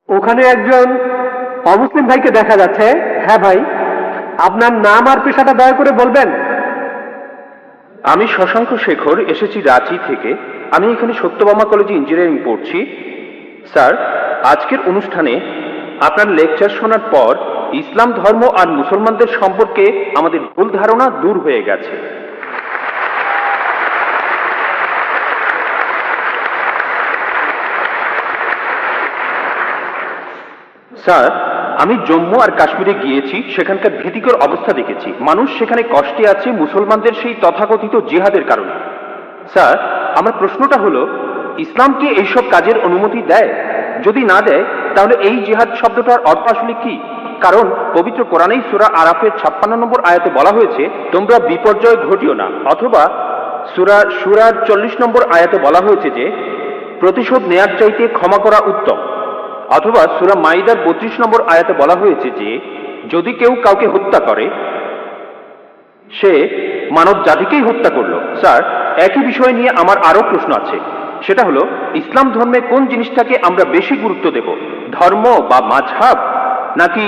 ওখানে একজন অমুসলিম ভাইকে দেখা যাচ্ছে। হ্যাঁ ভাই, আপনার নাম আর পেশাটা দয়া করে বলবেন। আমি শশাঙ্ক শেখর, এসেছি রাঁচি থেকে। আমি এখানে সত্যভামা কলেজে ইঞ্জিনিয়ারিং পড়ছি। স্যার, আজকের অনুষ্ঠানে আপনার লেকচার শোনার পর ইসলাম ধর্ম আর মুসলমানদের সম্পর্কে আমাদের ভুল ধারণা দূর হয়ে গেছে। স্যার, আমি জম্মু আর কাশ্মীরে গিয়েছি, সেখানকার ভীতিকর অবস্থা দেখেছি। মানুষ সেখানে কষ্টে আছে মুসলমানদের সেই তথাকথিত জিহাদের কারণে। স্যার, আমার প্রশ্নটা হলো, ইসলাম কি এইসব কাজের অনুমতি দেয়? যদি না দেয়, তাহলে এই জিহাদ শব্দটার অর্থ আসলে কি? কারণ পবিত্র কোরআনেই সূরা আরাফের 56 নম্বর আয়াতে বলা হয়েছে, তোমরা বিপর্যয় ঘটিও না। অথবা সূরা শুরার 40 নম্বর আয়াতে বলা হয়েছে যে প্রতিশোধ নেয়ার চাইতে ক্ষমা করা উত্তম। অথবা সূরা মাইদার 32 নম্বর আয়াতে বলা হয়েছে যে যদি কেউ কাউকে হত্যা করে সে মানব জাতিকেই হত্যা করলো। স্যার, একই বিষয় নিয়ে আমার আরো প্রশ্ন আছে। সেটা হলো, ইসলাম ধর্মে কোন জিনিসটাকে আমরা বেশি গুরুত্ব দেব, ধর্ম বা মাযহাব, নাকি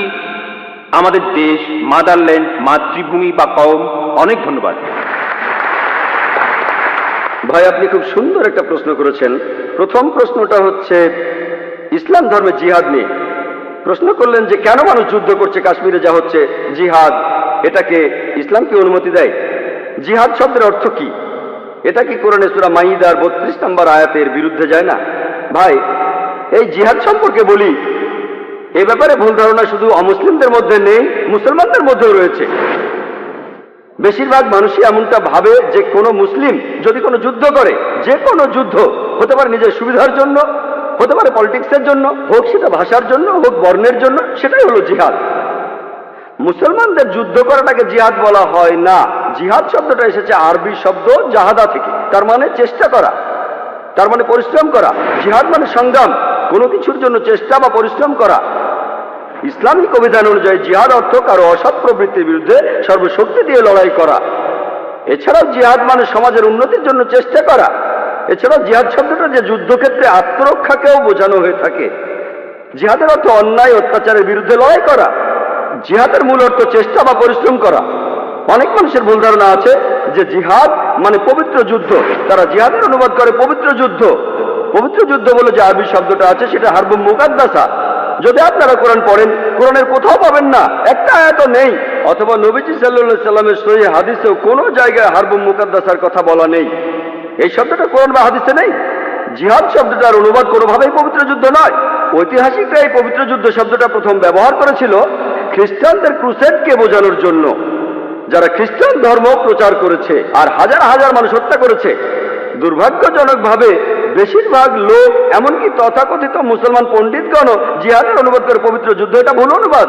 আমাদের দেশ, মাদারল্যান্ড, মাতৃভূমি বা কওম? অনেক ধন্যবাদ। ভাই, আপনি খুব সুন্দর একটা প্রশ্ন করেছেন। প্রথম প্রশ্নটা হচ্ছে ইসলাম ধর্মে জিহাদ নিয়ে প্রশ্ন করলেন যে কেন মানুষ যুদ্ধ করছে কাশ্মীরে, যা হচ্ছে জিহাদ, এটাকে ইসলাম কি অনুমতি দেয়? জিহাদ শব্দের অর্থ কি? এটা কি কোরআনে সূরা মাইদার 32 নম্বর আয়াতের বিরুদ্ধে যায় না? ভাই, এই জিহাদ সম্পর্কে বলি, এ ব্যাপারে ভুল ধারণা শুধু অমুসলিমদের মধ্যে নেই, মুসলমানদের মধ্যেও রয়েছে। বেশিরভাগ মানুষই এমনটা ভাবে যে কোনো মুসলিম যদি কোনো যুদ্ধ করে, যে কোনো যুদ্ধ হতে পারে নিজের সুবিধার জন্য, হতে পারে পলিটিক্সের জন্য, হোক সেটা ভাষার জন্য, হোক বর্ণের জন্য, সেটাই হলো জিহাদ। মুসলমানদের যুদ্ধ করাটাকে জিহাদ বলা হয় না। জিহাদ শব্দটা এসেছে আরবি শব্দ জাহাদা থেকে, তার মানে চেষ্টা করা, তার মানে পরিশ্রম করা। জিহাদ মানে সংগ্রাম, কোনো কিছুর জন্য চেষ্টা বা পরিশ্রম করা। ইসলামিক অভিধান অনুযায়ী জিহাদ অর্থ কারো অসৎ প্রবৃত্তির বিরুদ্ধে সর্বশক্তি দিয়ে লড়াই করা। এছাড়াও জিহাদ মানে সমাজের উন্নতির জন্য চেষ্টা করা। এছাড়াও জিহাদ শব্দটা যে যুদ্ধক্ষেত্রে আত্মরক্ষাকেও বোঝানো হয়ে থাকে। জিহাদের অর্থ অন্যায় অত্যাচারের বিরুদ্ধে লড়াই করা। জিহাদের মূল অর্থ চেষ্টা বা পরিশ্রম করা। অনেক মানুষের ভুল ধারণা আছে যে জিহাদ মানে পবিত্র যুদ্ধ। তারা জিহাদের অনুবাদ করে পবিত্র যুদ্ধ। পবিত্র যুদ্ধ বলে যে আরবি শব্দটা আছে সেটা হারবুম মুকাদ্দাসা। যদি আপনারা কোরআন পড়েন, কোরআনের কোথাও পাবেন না, একটা আয়াতও নেই, অথবা নবীজি সাল্লাল্লাহু আলাইহি সাল্লামের সহিহ হাদিসেও কোনো জায়গায় হারবুম মুকাদ্দাসার কথা বলা নেই। এই শব্দটা কোরআন বা হাদিসে নেই। জিহাদ শব্দটার অনুবাদ কোনোভাবেই পবিত্র যুদ্ধ নয়। ঐতিহাসিকরা এই পবিত্র যুদ্ধ শব্দটা প্রথম ব্যবহার করেছিল খ্রিস্টানদের ক্রুসেডকে বোঝানোর জন্য, যারা খ্রিস্টান ধর্ম প্রচার করেছে আর হাজার হাজার মানুষ হত্যা করেছে। দুর্ভাগ্যজনকভাবে বেশিরভাগ লোক, এমনকি তথাকথিত মুসলমান পণ্ডিতগণও জিহাদের অনুবাদ করে পবিত্র যুদ্ধ। এটা ভুল অনুবাদ।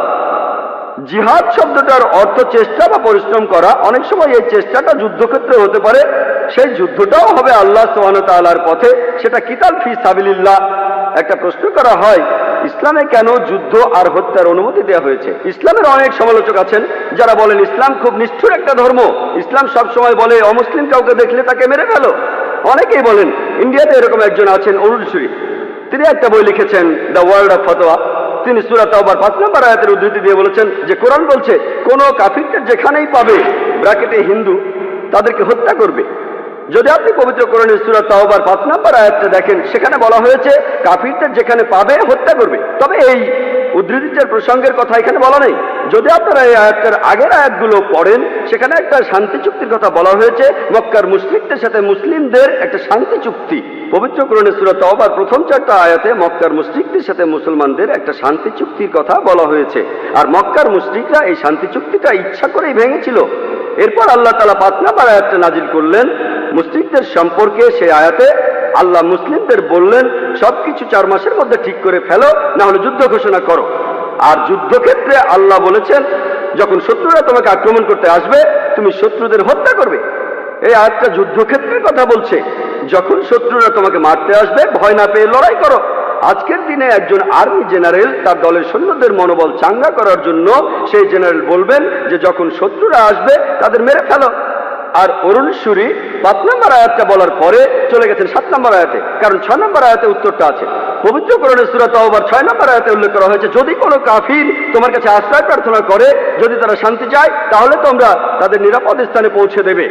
জিহাদ শব্দটার অর্থ চেষ্টা বা পরিশ্রম করা। অনেক সময় এই চেষ্টাটা যুদ্ধক্ষেত্রে হতে পারে, সেই যুদ্ধটাও হবে আল্লাহ সুবহানাহু ওয়া তাআলার পথে, সেটা কিতাল ফি সাবিলিল্লাহ। একটা প্রশ্ন করা হয়, ইসলামে কেন যুদ্ধ আর হত্যার অনুমতি দেওয়া হয়েছে? ইসলামের অনেক সমালোচক আছেন যারা বলেন ইসলাম খুব নিষ্ঠুর একটা ধর্ম। ইসলাম সবসময় বলে অমুসলিম কাউকে দেখলে তাকে মেরে ফেলো। অনেকেই বলেন, ইন্ডিয়াতে এরকম একজন আছেন অরুণ শরীফ, তিনি একটা বই লিখেছেন দ্য ওয়ার্ল্ড অফ ফতোয়া। তিনি সূরা তাওবার 5 নম্বর আয়াতের উদ্ধৃতি দিয়ে বলেছেন যে কোরআন বলছে কোন কাফিরদের যেখানেই পাবে, ব্র্যাকেটে হিন্দু, তাদেরকে হত্যা করবে। যদি আপনি পবিত্র কোরআনের সূরা তাওবার 5 নম্বর আয়াতটা দেখেন, সেখানে বলা হয়েছে কাফিরদের যেখানে পাবে হত্যা করবে। তবে এই উদ্ধৃতিটার প্রসঙ্গের কথা এখানে বলা নেই। যদি আপনারা এই আয়াতটার আগের আয়াতগুলো পড়েন, সেখানে একটা শান্তি চুক্তির কথা বলা হয়েছে। মক্কার মুশরিকদের সাথে মুসলিমদের একটা শান্তি চুক্তি। পবিত্র কোরআনের সূরা তাওবার প্রথম 4টা আয়াতে মক্কার মুশরিকদের সাথে মুসলমানদের একটা শান্তি চুক্তির কথা বলা হয়েছে। আর মক্কার মুশরিকরা এই শান্তি চুক্তিটা ইচ্ছা করেই ভেঙেছিল। এরপর আল্লাহ তাআলা 5 নম্বর আয়াতটা নাজিল করলেন মুশরিকদের সম্পর্কে। সেই আয়াতে আল্লাহ মুসলিমদের বললেন, সবকিছু 4 মাসের মধ্যে ঠিক করে ফেলো, না হলে যুদ্ধ ঘোষণা করো। আর যুদ্ধক্ষেত্রে আল্লাহ বলেছেন, যখন শত্রুরা তোমাকে আক্রমণ করতে আসবে, তুমি শত্রুদের হত্যা করবে। এই আয়াতটা যুদ্ধক্ষেত্রের কথা বলছে। যখন শত্রুরা তোমাকে মারতে আসবে, ভয় না পেয়ে লড়াই করো। আজকের দিনে একজন আর্মি জেনারেল তার দলের সৈন্যদের মনোবল চাঙ্গা করার জন্য সেই জেনারেল বলবেন যে যখন শত্রুরা আসবে তাদের মেরে ফেলো। আর অরুণ সুরি 5 নম্বর আয়াতটা বলার পরে চলে গেছেন 7 নম্বর আয়াতে, কারণ 6 নম্বর আয়াতে উত্তরটা আছে। পবিত্র কোরআনের সূরা তাওবার 6 নম্বর আয়াতে উল্লেখ করা হয়েছে, যদি কোনো কাফির তোমার কাছে আশ্রয় প্রার্থনা করে, যদি তারা শান্তি চায়, তাহলে তোমরা তাদের নিরাপদ স্থানে পৌঁছে দেবে।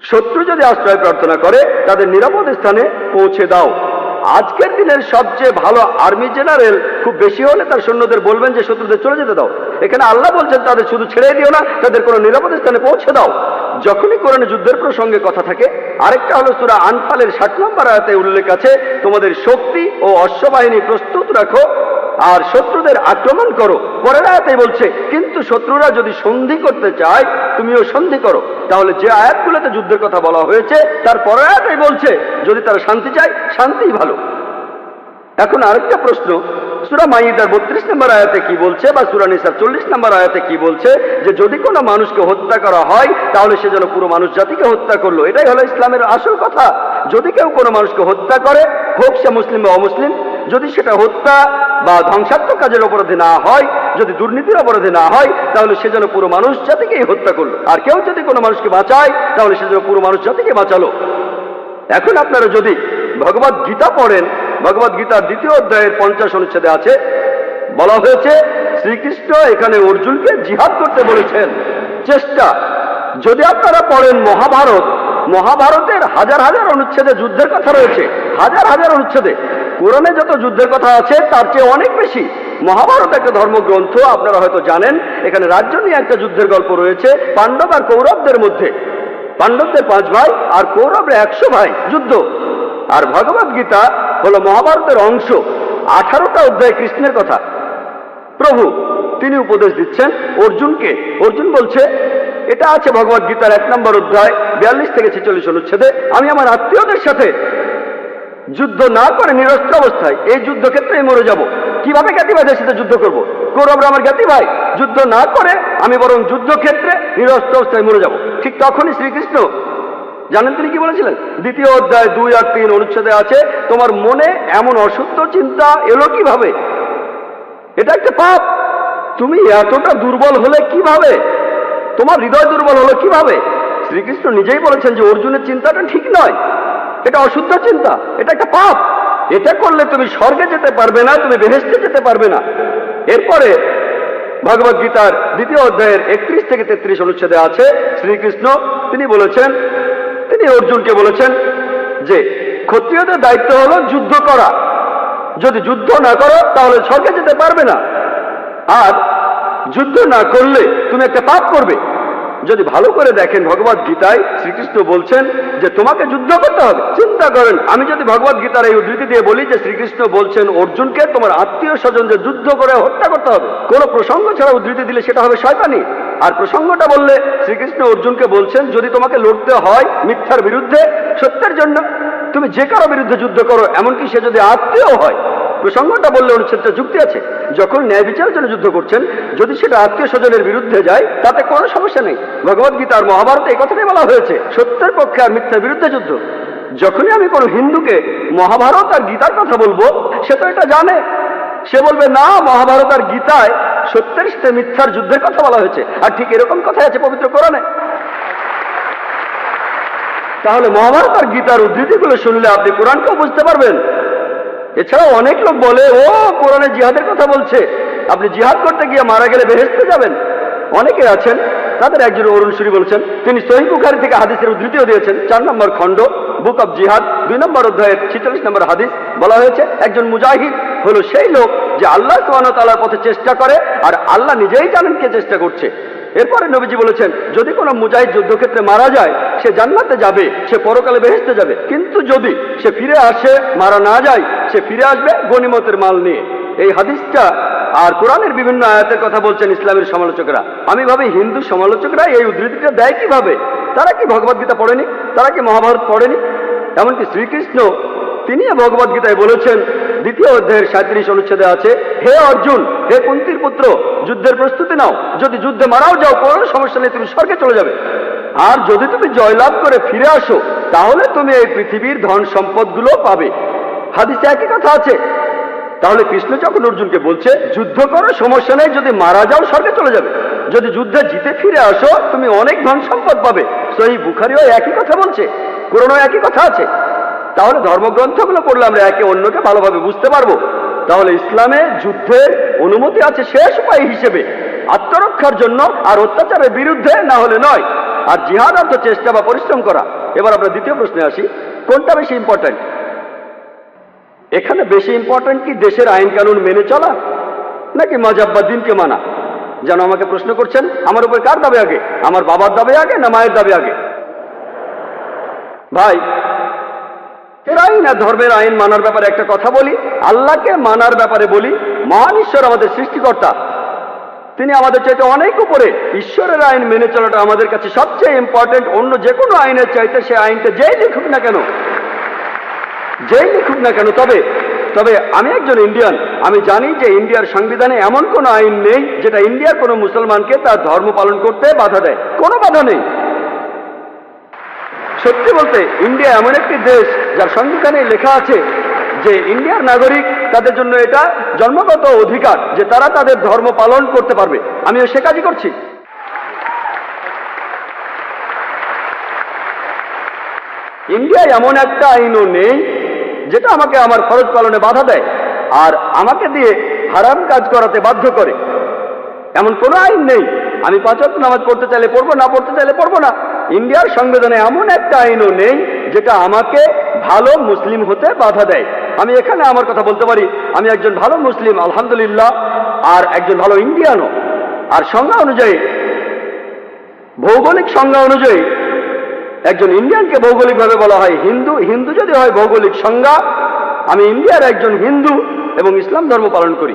শত্রু যদি আশ্রয় প্রার্থনা করে, তাদের নিরাপদ স্থানে পৌঁছে দাও। আজকের দিনের সবচেয়ে ভালো আর্মি জেনারেল খুব বেশি হলে তার সৈন্যদের বলবেন যে শত্রুদের চলে যেতে দাও। এখানে আল্লাহ বলছেন তাদের শুধু ছেড়ে দিও না, তাদের কোনো নিরাপদ স্থানে পৌঁছে দাও। যখনই কোরআনে যুদ্ধের প্রসঙ্গে কথা থাকে, আরেকটা হলো সূরা আনফালের 60 নম্বর আয়াতে উল্লেখ আছে, তোমাদের শক্তি ও অশ্ববাহিনী প্রস্তুত রাখো আর শত্রুদের আক্রমণ করো। পরের আয়াতে বলছে, কিন্তু শত্রুরা যদি সন্ধি করতে চায়, তুমিও সন্ধি করো। তাহলে যে আয়াতগুলোতে যুদ্ধের কথা বলা হয়েছে, তার পরের আয়াতে বলছে যদি তারা শান্তি চায়, শান্তিই ভালো। এখন আরেকটা প্রশ্ন, সূরা মাইদার 32 নম্বর আয়াতে কি বলছে, বা সূরা নিসার 40 নম্বর আয়াতে কি বলছে, যে যদি কোনো মানুষকে হত্যা করা হয়, তাহলে সে যেন পুরো মানুষ জাতিকে হত্যা করলো। এটাই হলো ইসলামের আসল কথা। যদি কেউ কোনো মানুষকে হত্যা করে, হোক সে মুসলিম বা অমুসলিম, যদি সেটা হত্যা বা ধ্বংসাত্মক কাজের অপরাধে না হয়, যদি দুর্নীতির অপরাধে না হয়, তাহলে সে যেন পুরো মানুষ জাতিকেই হত্যা করলো। আর কেউ যদি কোনো মানুষকে বাঁচায়, তাহলে সে যেন পুরো মানুষ জাতিকে বাঁচালো। এখন আপনারা যদি ভগবদ গীতা পড়েন, ভগবদ গীতার 2য় অধ্যায়ের 50 অনুচ্ছেদে আছে, বলা হয়েছে শ্রীকৃষ্ণ এখানে অর্জুনকে জিহাদ করতে বলেছেন। চেষ্টা, যদি আপনারা পড়েন মহাভারত, মহাভারতের হাজার হাজার অনুচ্ছেদে যুদ্ধের কথা রয়েছে, হাজার হাজার অনুচ্ছেদে। কোরআনে যত যুদ্ধের কথা আছে তার চেয়ে অনেক বেশি। মহাভারত একটা ধর্মগ্রন্থ, আপনারা হয়তো জানেন। এখানে রাজ্য নিয়ে একটা যুদ্ধের গল্প রয়েছে পাণ্ডব আর কৌরবদের মধ্যে। পাণ্ডবদের 5 ভাই আর কৌরবরা 100 ভাই, যুদ্ধ। আর ভগবদ গীতা হলো মহাভারতের অংশ। 18টা অধ্যায় কৃষ্ণের কথা। প্রভু তিনি উপদেশ দিচ্ছেন অর্জুনকে। অর্জুন বলছে, এটা আছে ভগবদ গীতার 1 নম্বর অধ্যায় 42 থেকে 46 অনুচ্ছেদে, আমি আমার আত্মীয়দের সাথে যুদ্ধ না করে নিরস্ত্র অবস্থায় এই যুদ্ধক্ষেত্রে মরে যাব। কিভাবে জ্ঞাতি ভাইদের সাথে যুদ্ধ করব? কৌরবরা আমার জ্ঞাতি ভাই, যুদ্ধ না করে আমি বরং যুদ্ধক্ষেত্রে নিরস্ত্র অবস্থায় মরে যাব। ঠিক তখনই শ্রীকৃষ্ণ জানেন তিনি কি বলেছিলেন? 2য় অধ্যায় 2 আর 3 অনুচ্ছেদে আছে, তোমার মনে এমন অশুদ্ধ চিন্তা এলো কিভাবে? এটা একটা পাপ। তুমি এতটা দুর্বল হলে কিভাবে? তোমার হৃদয় দুর্বল হলো কিভাবে? শ্রীকৃষ্ণ নিজেই বলেছেন যে অর্জুনের চিন্তাটা ঠিক নয়, এটা অশুদ্ধ চিন্তা, এটা একটা পাপ। এটা করলে তুমি স্বর্গে যেতে পারবে না, তুমি বেহেশতে যেতে পারবে না। এরপরে ভগবদ গীতার 2য় অধ্যায়ের 31 থেকে 33 অনুচ্ছেদে আছে, শ্রীকৃষ্ণ তিনি বলেছেন, তিনি অর্জুনকে বলেছেন যে ক্ষত্রিয়দের দায়িত্ব হলো যুদ্ধ করা। যদি যুদ্ধ না করো তাহলে স্বর্গে যেতে পারবে না, আর যুদ্ধ না করলে তুমি একটা পাপ করবে। যদি ভালো করে দেখেন ভগবদ গীতায় শ্রীকৃষ্ণ বলছেন যে তোমাকে যুদ্ধ করতে হবে। চিন্তা করেন, আমি যদি ভগবদ গীতার এই উদ্ধৃতি দিয়ে বলি যে শ্রীকৃষ্ণ বলছেন অর্জুনকে তোমার আত্মীয় স্বজনদের যুদ্ধ করে হত্যা করতে হবে, কোনো প্রসঙ্গ ছাড়া উদ্ধৃতি দিলে সেটা হবে শয়তানি। আর প্রসঙ্গটা বললে শ্রীকৃষ্ণ অর্জুনকে বলছেন যদি তোমাকে লড়তে হয় মিথ্যার বিরুদ্ধে, সত্যের জন্য, তুমি যে কারো বিরুদ্ধে যুদ্ধ করো, এমনকি সে যদি আত্মীয় হয়। প্রসঙ্গটা বললে অনুচ্ছেদটা যুক্তি আছে। যখন ন্যায় বিচারের জন্য যুদ্ধ করছেন, যদি সেটা আত্মীয় স্বজনের বিরুদ্ধে যায়, তাতে কোনো সমস্যা নেই। ভগবদ গীতা আর মহাভারতে এই কথাটাই বলা হয়েছে, সত্যের পক্ষে আর মিথ্যার বিরুদ্ধে যুদ্ধ। যখনই আমি কোনো হিন্দুকে মহাভারত আর গীতার কথা বলবো, সে তো এটা জানে। সে বলবে না, মহাভারত আর গীতায় সত্যের সাথে মিথ্যার যুদ্ধের কথা বলা হয়েছে, আর ঠিক এরকম কথাই আছে পবিত্র কোরআনে। তাহলে মহাভারত আর গীতার উদ্ধৃতিগুলো শুনলে আপনি কোরআনকেও বুঝতে পারবেন। এছাড়াও অনেক লোক বলে, ও কোরআনে জিহাদের কথা বলছে, আপনি জিহাদ করতে গিয়ে মারা গেলে বেহেশতে যাবেন। অনেকে আছেন, তাদের একজন অরুণ সুরি বলছেন, তিনি সহিহ বুখারী থেকে হাদিসের উদ্ধৃতিও দিয়েছেন। 4 নম্বর খণ্ড বুক অব জিহাদ 2 নম্বর অধ্যায়ের 46 নম্বর হাদিস বলা হয়েছে, একজন মুজাহিদ হলো সেই লোক যে আল্লাহ সুবহানাহু ওয়া তাআলার পথে চেষ্টা করে, আর আল্লাহ নিজেই জানেন কে চেষ্টা করছে। এরপরে নবীজি বলেছেন, যদি কোনো মুজাহিদ যুদ্ধক্ষেত্রে মারা যায়, সে জান্নাতে যাবে, সে পরকালে বেহেশতে যাবে। কিন্তু যদি সে ফিরে আসে, মারা না যায়, সে ফিরে আসবে গনিমতের মাল নিয়ে। এই হাদিসটা আর কোরআনের বিভিন্ন আয়াতের কথা বলছেন ইসলামের সমালোচকরা। আমি ভাবি হিন্দু সমালোচকরা এই উদ্ধৃতিটা দেয় কিভাবে? তারা কি ভগবদ গীতা পড়েনি? তারা কি মহাভারত পড়েনি? এমনকি শ্রীকৃষ্ণ তিনি ভগবদ গীতায় বলেছেন, 2য় অধ্যায়ের 37 অনুচ্ছেদে আছে, হে অর্জুন, হে কুন্তির পুত্র, যুদ্ধের প্রস্তুতি নাও। যদি যুদ্ধে মারাও যাও, কোনো সমস্যা নেই, তুমি স্বর্গে চলে যাবে। আর যদি তুমি জয়লাভ করে ফিরে আসো, তাহলে তুমি এই পৃথিবীর ধন সম্পদগুলো পাবে। হাদিসে একই কথা আছে। তাহলে কৃষ্ণ যখন অর্জুনকে বলছে যুদ্ধ করো, সমস্যা নেই, যদি মারা যাও স্বর্গে চলে যাবে, যদি যুদ্ধে জিতে ফিরে আসো তুমি অনেক ধন সম্পদ পাবে। সহিহ বুখারীও একই কথা বলছে, কোরআনেও একই কথা আছে। তাহলে ধর্মগ্রন্থগুলো পড়লে আমরা একে অন্যকে ভালোভাবে বুঝতে পারবো। তাহলে ইসলামে যুদ্ধের অনুমতি আছে শেষ উপায় হিসেবে, আত্মরক্ষার জন্য আর অত্যাচারের বিরুদ্ধে, না হলে নয়। আর জিহাদ অর্থ চেষ্টা বা পরিশ্রম করা। এবার আমরা দ্বিতীয় প্রশ্নে আসি, কোনটা বেশি ইম্পর্ট্যান্ট? এখানে বেশি ইম্পর্ট্যান্ট কি দেশের আইন কানুন মেনে চলা, নাকি মাযহাব বা দ্বীনকে মানা? যেন আমাকে প্রশ্ন করছেন, আমার উপর কার দাবি আগে, আমার বাবার দাবি আগে না মায়ের দাবি আগে? ভাই, এর আইন আর ধর্মের আইন মানার ব্যাপারে একটা কথা বলি, আল্লাহকে মানার ব্যাপারে বলি। মহান ঈশ্বর আমাদের সৃষ্টিকর্তা, তিনি আমাদের চাইতে অনেক উপরে। ঈশ্বরের আইন মেনে চলাটা আমাদের কাছে সবচেয়ে ইম্পর্টেন্ট, অন্য যে কোনো আইনের চাইতে। সে আইনটা যেই লিখুক না কেন, তবে আমি একজন ইন্ডিয়ান, আমি জানি যে ইন্ডিয়ার সংবিধানে এমন কোনো আইন নেই যেটা ইন্ডিয়ার কোনো মুসলমানকে তার ধর্ম পালন করতে বাধা দেয়। কোনো বাধা নেই। সত্যি বলতে ইন্ডিয়া এমন একটি দেশ যার সংবিধানে লেখা আছে যে ইন্ডিয়ার নাগরিক, তাদের জন্য এটা জন্মগত অধিকার যে তারা তাদের ধর্ম পালন করতে পারবে। আমিও সে কাজই করছি। ইন্ডিয়ায় এমন একটা আইনও নেই যেটা আমাকে আমার ফরজ পালনে বাধা দেয় আর আমাকে দিয়ে হারাম কাজ করাতে বাধ্য করে। এমন কোনো আইন নেই। আমি 5 ওয়াক্ত নামাজ পড়তে চাইলে পড়বো, না পড়তে চাইলে পড়বো না। ইন্ডিয়ার সংবিধানে এমন একটা আইনও নেই যেটা আমাকে ভালো মুসলিম হতে বাধা দেয়। আমি এখানে আমার কথা বলতে পারি, আমি একজন ভালো মুসলিম আলহামদুলিল্লাহ, আর একজন ভালো ইন্ডিয়ানও। আর সংজ্ঞা অনুযায়ী, ভৌগোলিক সংজ্ঞা অনুযায়ী একজন ইন্ডিয়ানকে ভৌগোলিকভাবে বলা হয় হিন্দু। হিন্দু যদি হয় ভৌগোলিক সংজ্ঞা, আমি ইন্ডিয়ার একজন হিন্দু এবং ইসলাম ধর্ম পালন করি।